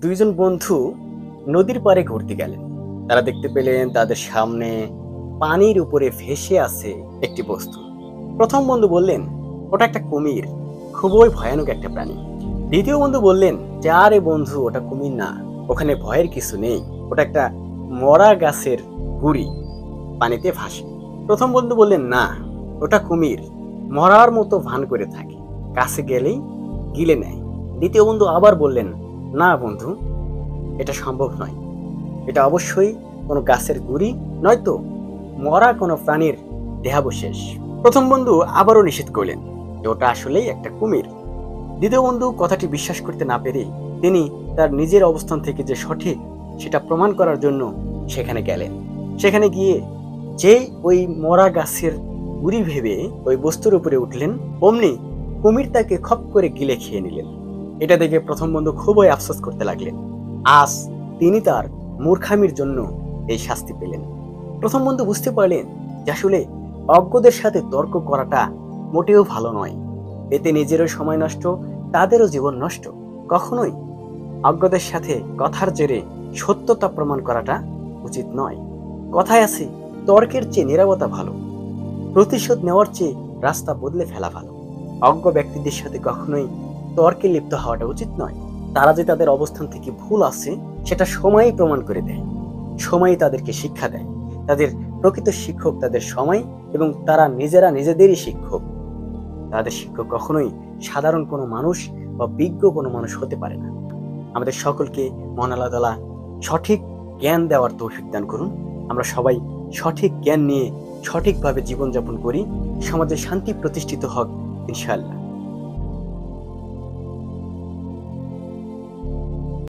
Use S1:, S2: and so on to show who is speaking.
S1: দুইজন বন্ধু নদীর পাড়ে ঘুরতে গেলেন। তারা দেখতে পেলেন তাদের সামনে পানির উপরে ভেসে আছে একটি বস্তু। প্রথম বন্ধু বললেন, ওটা একটা কুমির, খুবই ভয়ানক একটা প্রাণী। দ্বিতীয় বন্ধু বললেন যে, আরে বন্ধু, ওটা কুমির না, ওখানে ভয়ের কিছু নেই, ওটা একটা মরা গাছের গুড়ি, পানিতে ভাসে। প্রথম বন্ধু বললেন, না, ওটা কুমির, মরার মতো ভান করে থাকে, কাছে গেলেই গিলে নেয়। দ্বিতীয় বন্ধু আবার বললেন, না বন্ধু, এটা সম্ভব নয়, এটা অবশ্যই কোনো গাছের গুড়ি, নয়তো মরা কোনো প্রাণীর দেহাবশেষ। প্রথম বন্ধু আবারও নিষেধ করলেন যে ওটা আসলেই একটা কুমির। দ্বিতীয় বন্ধু কথাটি বিশ্বাস করতে না পেরে তিনি তার নিজের অবস্থান থেকে যে সঠিক সেটা প্রমাণ করার জন্য সেখানে গেলেন। সেখানে গিয়ে যেই ওই মরা গাছের গুড়ি ভেবে ওই বস্তুর উপরে উঠলেন, অমনি কুমির তাকে খপ করে গিলে খেয়ে নিলেন। এটা দেখে প্রথম বন্ধু খুবই আফসোস করতে লাগলেন। আজ তিনি তার মূর্খামির জন্য এই শাস্তি পেলেন। প্রথম বন্ধু বুঝতে পারলেন যে আসলে অজ্ঞদের সাথে তর্ক করাটা মোটেও ভালো নয়। এতে নিজেরও সময় নষ্ট, তাদেরও জীবন নষ্ট। কখনোই অজ্ঞদের সাথে কথার জেরে সত্যতা প্রমাণ করাটা উচিত নয়। কথায় আছে, তর্কের চেয়ে নীরবতা ভালো, প্রতিশোধ নেওয়ার চেয়ে রাস্তা বদলে ফেলা ভালো। অজ্ঞ ব্যক্তিদের সাথে কখনোই তর্কে লিপ্ত হওয়াটা উচিত নয়। তারা যে তাদের অবস্থান থেকে ভুল আছে সেটা সময়ই প্রমাণ করে দেয়, সময়ই তাদেরকে শিক্ষা দেয়। তাদের প্রকৃত শিক্ষক তাদের সময়, এবং তারা নিজেরা নিজেদেরই শিক্ষক। তাদের শিক্ষক কখনোই সাধারণ কোনো মানুষ বা বিজ্ঞ কোনো মানুষ হতে পারে না। আমাদের সকলকে মহান আল্লাহ তাআলা সঠিক জ্ঞান দেওয়ার তৌফিক দান করুন। আমরা সবাই সঠিক জ্ঞান নিয়ে সঠিকভাবে জীবনযাপন করি, সমাজে শান্তি প্রতিষ্ঠিত হোক ইনশাআল্লাহ।